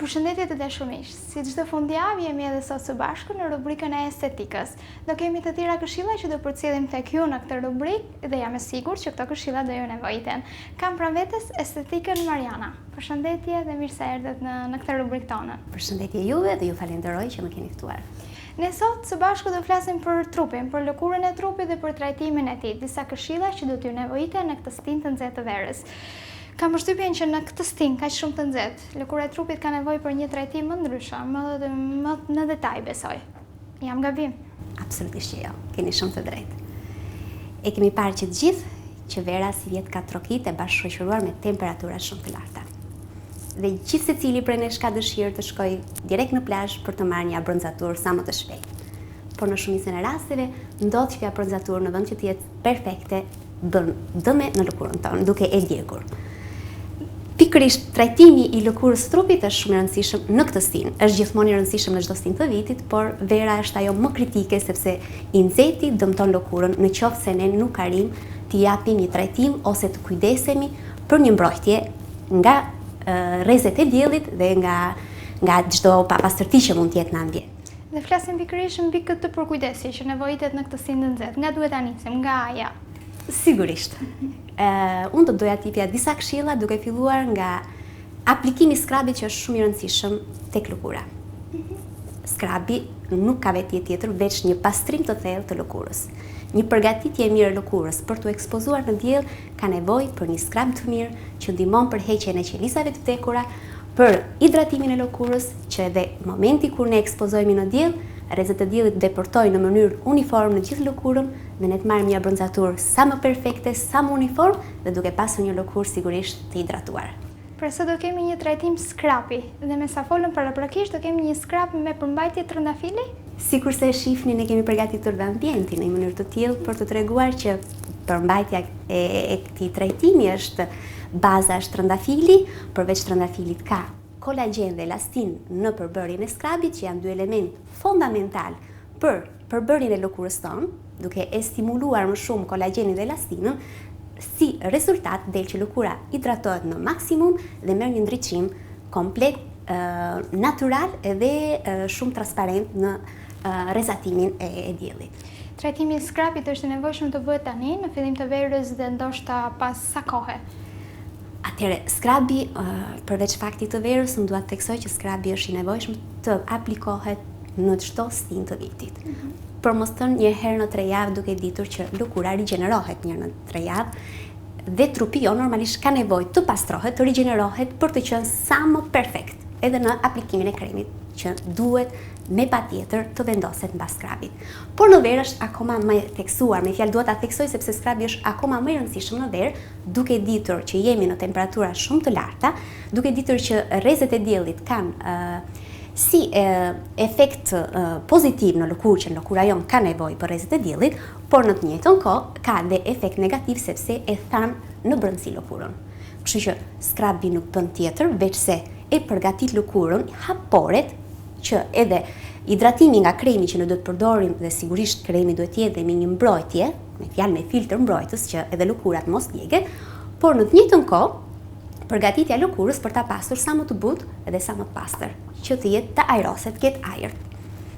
Përshëndetje të dashumish. Si çdo fundjavë jemi edhe sot së bashku në rubrikën e estetikës. Do kemi të tjera këshilla që do përcjellim tek ju në këtë rubrikë dhe jam e sigurt që këto këshilla do ju nevojiten. Kam pranë vetes estetikën Mariana. Përshëndetje dhe mirë se erdhët në këtë rubrikë tonë. Përshëndetje juve dhe ju falenderoj që më keni ftuar. Ne sot së bashku do flasim për trupin, për lëkurën e trupit dhe për trajtimin e tij, disa këshilla që do t'ju nevojiten në këtë stin të nxehtë të verës. Kam përshtypjen që në këtë stin kaq shumë të nxehtë, lëkura e trupit ka nevojë për një trajtim më ndryshëm, më në detaj besoj. Jam gabim? Absolutisht që jo, keni shumë të drejtë. E kemi parë që të gjithë që vera si vjet ka trokit e bashkëshoqëruar me temperatura shumë të larta. Dhe gjithë secili prej nesh ka dëshirë të shkojë direkt në plazh për të marrë një bronzaturë sa më të shpejt. Por në shumicën e rasteve ndodh që kjo bronzaturë në vend që të jetë perfekte bën dëme në lëkurën tonë, duke e djegur. Pikërisht trajtimi i lëkurës së trupit është shumë i rëndësishëm në këtë stin. Është gjithmonë i rëndësishëm në çdo stin të vitit, por vera është ajo më kritike sepse i nxehti dëmton lëkurën në qoftë se ne nuk arrim t'i japim një trajtim ose të kujdesemi për një mbrojtje nga rrezet e diellit dhe nga çdo papastërti që mund të jetë në ambient. Dhe flasim pikërisht mbi këtë përkujdesje që nevojitet në këtë stin të nxehtë. Nga duhet ta nisim? Nga aja? Sigurisht. Unë do doja t'japja disa këshilla duke filluar nga aplikimi i skrabit që është shumë i rëndësishëm tek lëkura. Skrabi nuk ka vetje tjetër veç një pastrim të thellë të lëkurës. Një përgatitje e mirë e lëkurës për t'u ekspozuar në diell ka nevojë për një skrab të mirë që ndihmon për heqjen e qelisave të vdekura, për hidratimin e lëkurës, që edhe momenti kur ne ekspozohemi në diell, rrezet e diellit depërtojnë në mënyrë uniforme në gjithë lëkurën dhe ne të marrim një bronzaturë sa më perfekte, sa më uniforme dhe duke pasur një lëkurë sigurisht të hidratuar. Pra sot do kemi një trajtim skrapi dhe me sa folëm paraprakisht do kemi një skrap me përmbajtje trëndafili? Sikurse e shihni, ne kemi përgatitur dhe ambientin në një mënyrë të tillë për të treguar që përmbajtja e këtij trajtimi është baza është trëndafili, përveç trëndafilit ka kolagjen dhe elastin në përbërjen e skrabit, që janë dy element fondamental për përbërjen e lëkurës tonë, duke e stimuluar më shumë kolagjenin dhe elastinën, si rezultat del që lëkura hidratohet në maksimum dhe merr një ndriçim komplet natyral edhe shumë transparent në rrezatimin e diellit. Trajtimi i skrapit është i nevojshëm të bëhet tani, në fillim të verës dhe ndoshta pas sa kohe? Atëherë, skrabi, përveç faktit të verës, unë dua të theksoj që skrabi është i nevojshëm të aplikohet në çdo stin të vitit. Për mos thënë një herë në 3 javë, duke ditur që lëkura rigjenerohet një herë në 3 javë dhe trupi jo normalisht ka nevojë të pastrohet, të rigjenerohet për të qenë sa më perfekt, edhe në aplikimin e kremit që duhet me patjetër të vendoset mbas skrabit. Por në verë është akoma më theksuar, me fjalë dua ta theksoj sepse skrabi është akoma më i rëndësishëm në verë, duke ditur që jemi në temperatura shumë të larta, duke ditur që rrezet e diellit kanë si efekt pozitiv në lëkurë, që lëkura jon ka nevojë për rrezet e diellit, por në të njëjtën kohë ka dhe efekt negativ sepse e than në brendësi lëkurën. Kështu që skrabi nuk bën tjetër veç se e përgatit lëkurën, hap poret që edhe hidratimi nga kremi që ne do të përdorim, dhe sigurisht kremi duhet të jetë me një mbrojtje, me fjalë me filtr mbrojtës që edhe lëkurat mos djegën, por në të njëjtën kohë përgatitja e lëkurës për ta pasur sa më të butë dhe sa më të pastër, që të jetë të ajroset, të ketë ajër.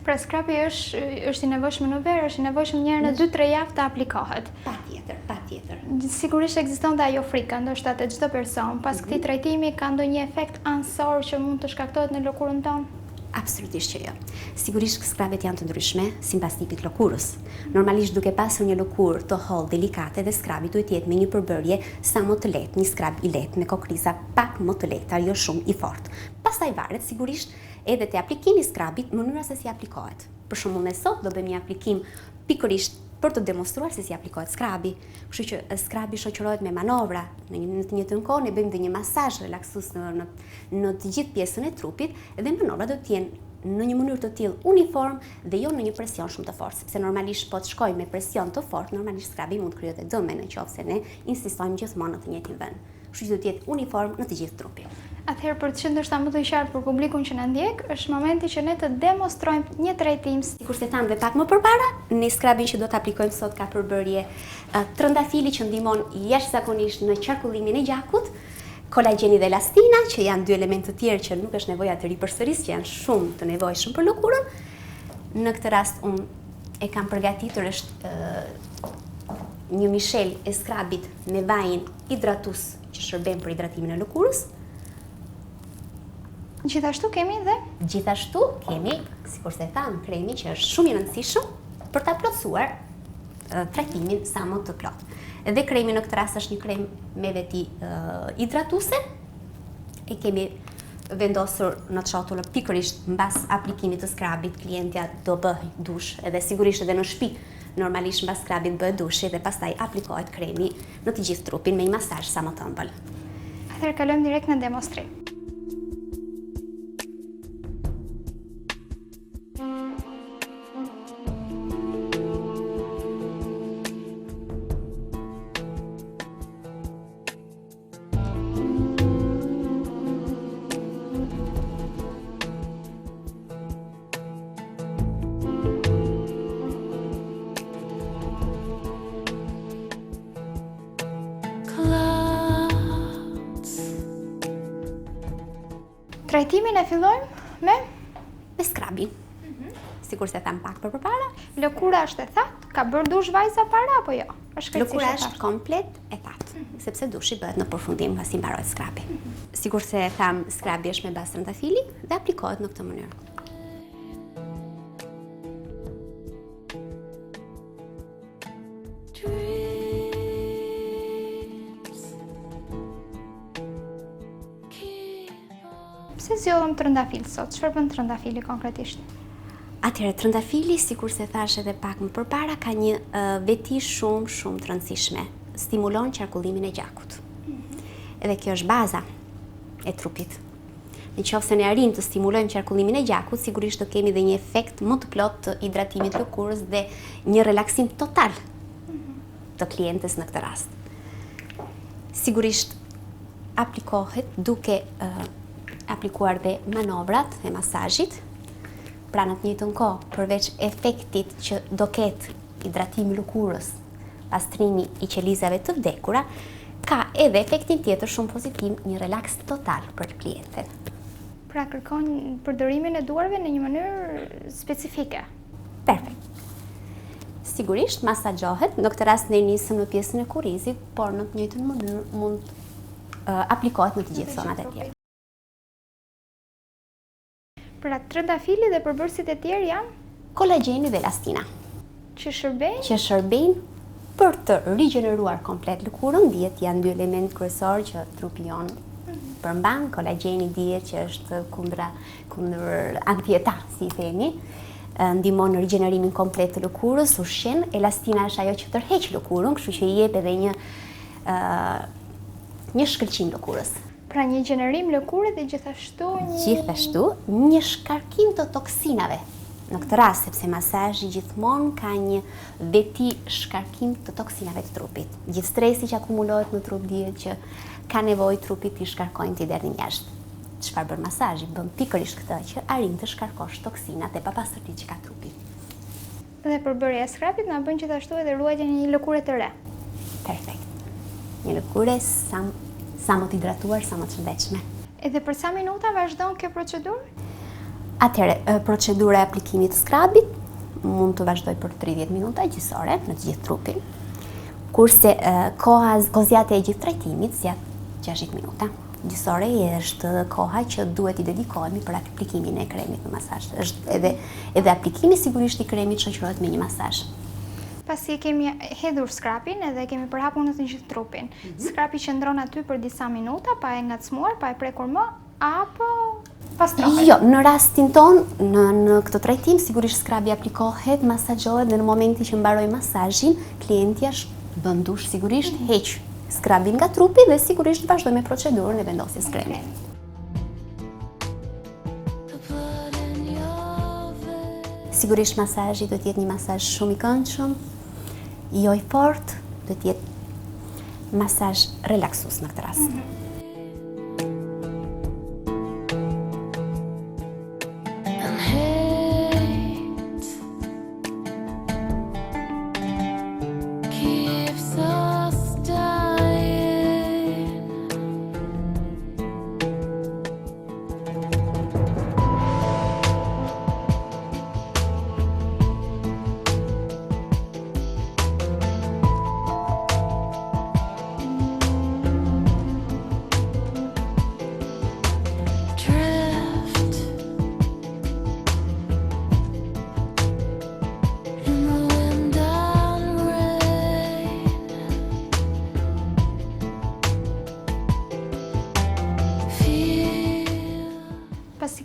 Pra skrapi është i nevojshëm në verë, është i nevojshëm një herë në 2-3 javë të aplikohet. Patjetër. Sigurisht ekziston dhe ajo frika, ndoshta te çdo person, pas këtij trajtimi ka ndonjë efekt anësor që mund të shkaktohet në lëkurën tonë? Absolutisht që jo. Sigurisht skrabet janë të ndryshme sipas tipit lëkurës. Normalisht duke pasur një lëkurë të hollë, delikate, dhe skrabi duhet të jetë me një përbërje sa më të lehtë, një skrab i lehtë me kokriza pak më të lehta, jo shumë i fortë. Pastaj varet sigurisht edhe te aplikimi i skrabit mënyra se si aplikohet. Për shembull, ne sot do bëjmë një aplikim pikërisht për të demonstruar se si aplikohet skrabi. Kështu që skrabi shoqërohet me manovra. Në të njëjtën kohë ne bëjmë dhe një masazh relaksues në të gjithë pjesën e trupit dhe manovra do të jenë në një mënyrë të tillë uniform dhe jo në një presion shumë të fortë, sepse normalisht po të shkojmë me presion të fortë, normalisht skrabi mund të krijojë dëme nëse ne insistojmë gjithmonë në të njëjtin vend. Kështu që do të jetë uniform në të gjithë trupin. Atëherë, për të qenë ndoshta më të qartë për publikun që na ndjek, është momenti që ne të demonstrojmë një trajtim. Sikur se tham dhe pak më përpara, ne skrabin që do të aplikojmë sot ka përbërje trëndafili që ndihmon jashtëzakonisht në qarkullimin e gjakut, Kolagjeni dhe elastina, që janë dy elementë të tjerë që nuk është nevoja të ripërsëris, që janë shumë të nevojshëm për lëkurën. Në këtë rast unë e kam përgatitur është një mishel e skrabit me vajin hidratus që shërben për hidratimin e lëkurës. Gjithashtu kemi dhe? Gjithashtu kemi, sikur se thamë, kremi që është shumë i rëndësishëm për ta plotësuar trajtimin sa më të plot. Dhe kremi në këtë rast është një krem me veti hidratuse. E kemi vendosur në çotull pikërisht mbas aplikimit të skrabit, klientja do bëj dush, edhe sigurisht edhe në shtëpi. Normalisht mbas skrabit bëhet dushi dhe pastaj aplikohet kremi në të gjithë trupin me një masazh sa më të ëmbël. Atëherë kalojmë direkt në demonstrim. Trajtimin e fillojmë me skrabin. Sikur se tham pak përpara. Lëkura është e thatë, ka bërë dush vajza para apo jo? Lëkura është komplet e thatë, sepse dushi bëhet në përfundim pasi mbarohet skrabi. Sikur se tham, skrabi është me bazë trëndafili dhe aplikohet në këtë mënyrë. Pse zgjodhëm trëndafil sot? Çfarë bën trëndafili konkretisht? Atëherë, trëndafili, sikur se thash edhe pak më përpara, ka një veti shumë të rëndësishme. Stimulon qarkullimin e gjakut. Edhe kjo është baza e trupit. Në qoftë se ne arrim të stimulojmë qarkullimin e gjakut, sigurisht do kemi dhe një efekt më të plot të hidratimit të lëkurës dhe një relaksim total të klientes në këtë rast. Sigurisht aplikohet duke aplikuar dhe manovrat e masazhit. Pra në të njëjtën kohë, përveç efektit që do ketë hidratimi lëkurës, pastrimi i qelizave të vdekura, ka edhe efektin tjetër shumë pozitiv, një relaks total për klienten. Pra kërkon përdorimin e duarve në një mënyrë specifike. Perfekt. Sigurisht masazhohet, në këtë rast ne nisëm në pjesën e kurrizit, por në të njëjtën mënyrë mund aplikohet në të gjithë zonat e tjera. Pra trëndafili dhe përbërësit e tjerë janë? Kolagjeni dhe elastina. Që shërbejnë? Që shërbejnë për të rigjeneruar komplet lëkurën. Dihet janë dy element kryesor që trupi jon përmban. Kolagjeni dihet që është kundër antieta, si themi. Ndihmon në rigjenerimin komplet të lëkurës, ushqen. Elastina është ajo që tërheq lëkurën, kështu që i jep edhe një shkëlqim lëkurës. Pra një gjenerim lëkure dhe gjithashtu një shkarkim të toksinave. Në këtë rast, sepse masazhi gjithmonë ka një veti shkarkim të toksinave të trupit. Gjithë stresi që akumulohet në trup dihet që ka nevojë trupi të shkarkojnë të derdhin jashtë. Çfarë bën masazhi? Bën pikërisht këtë që arrin të shkarkosh toksinat e papastërtitë që ka trupi. Dhe përbërja e skrapit na bën gjithashtu edhe ruajtjen e një lëkure të re. Perfekt. Një lëkure sa më të hidratuar, sa më të shëndetshme. Edhe për sa minuta vazhdon kjo procedurë? Atëherë, procedura e aplikimit të skrabit mund të vazhdoj për 30 minuta gjysore në të gjithë trupin, kurse kozjata e gjithë trajtimit zgjat 60 minuta. Gjysore është koha që duhet i dedikohemi për aplikimin e kremit në masazh. Është edhe aplikimi sigurisht i kremit shoqërohet me një masazh. Pasi kemi hedhur skrapin edhe kemi përhapur në të gjithë trupin. Skrapi qëndron aty për disa minuta, pa e ngacmuar, pa e prekur më, apo pastrohet? Jo, në rastin ton, në këtë trajtim, sigurisht skrapi aplikohet, masazhohet dhe në momentin që mbaroj masazhin, klientja bën dush sigurisht, heq skrabin nga trupi dhe sigurisht vazhdoj me procedurën e vendosjes kremit. Sigurisht masazhi do të jetë një masazh shumë i këndshëm, jo i fort, do të jetë masazh relaksues në këtë rast.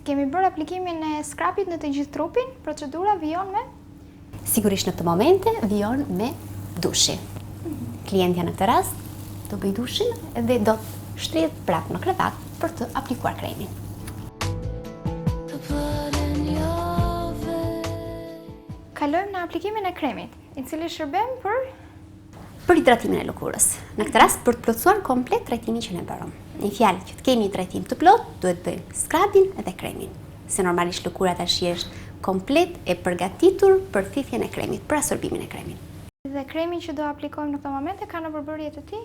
Kemi bërë aplikimin e skrapit në të gjithë trupin, procedura vijon me? Sigurisht në këtë momente vijon me dushi. Klientja në këtë rast do bëj dushin dhe do të shtrihet prapë në krevat për të aplikuar kremin. Kalojmë në aplikimin e kremit, i cili shërben për hidratimin e lëkurës. Në këtë rast për të plotësuar komplet trajtimin që ne bërëm. Në fjalë që të kemi trajtim të plot, duhet bëjmë skrabin dhe kremin. Se normalisht lëkura tash është komplet e përgatitur për thithjen e kremit, për asorbimin e kremit. Dhe kremi që do aplikojmë në këtë momente ka në përbërje të tij?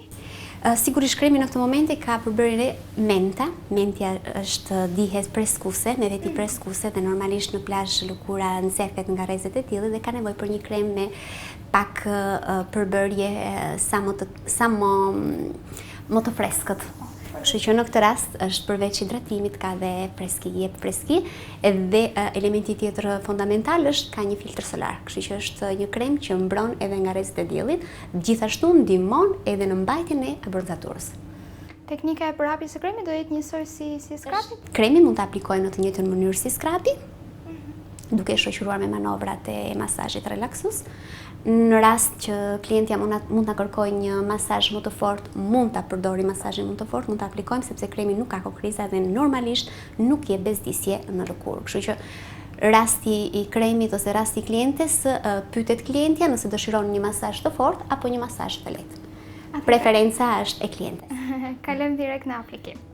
Sigurisht kremi në këtë momente ka përbërje menta. Mentja është dihet preskuese, me veti preskuese dhe normalisht në plazh lëkura nxehet nga rrezet e tilla dhe ka nevojë për një krem me pak përbërje sa më të freskët. Kështu që në këtë rast është përveç hidratimit ka dhe freski, jep freski dhe elementi tjetër fundamental është ka një filtr solar. Kështu që është një krem që mbron edhe nga rrezet e diellit, gjithashtu ndihmon edhe në mbajtjen e abronzaturës. Teknika e përhapjes së kremit do jetë njësoj si skrapi? Kremin mund ta aplikojmë në të njëjtën mënyrë si skrapi, duke shoqëruar me manovrat e masazhit relaksues. Në rast që klientja mund ta kërkojë një masazh më të fortë, mund ta përdori masazhin më të fortë, mund ta aplikojmë sepse kremi nuk ka kokriza dhe normalisht nuk jep bezdisje në lëkurë. Kështu që rasti i kremit ose rasti i klientes pyetet klientja nëse dëshiron një masazh të fortë apo një masazh të lehtë. Preferenca është e klientes. Kalojmë direkt në aplikim.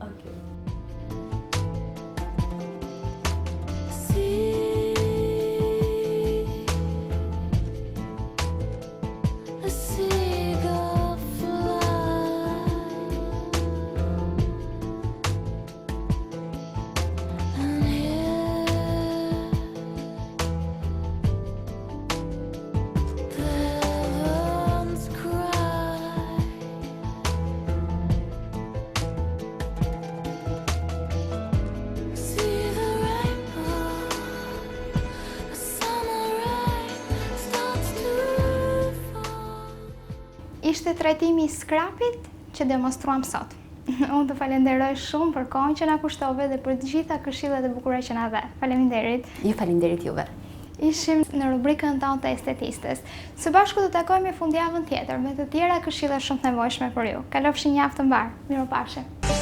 Ishte trajtimi i skrapit që demonstruam sot. Unë të falenderoj shumë për kohën që na kushtove dhe për të gjitha këshillat e bukura që na dhe. Faleminderit. Ju falenderit juve. Ishim në rubrikën tonë të estetistes. Së bashku do takojmë fundjavën tjetër me të tjera këshilla shumë të nevojshme për ju. Kalofshi një javë të mbar. Mirupafshim.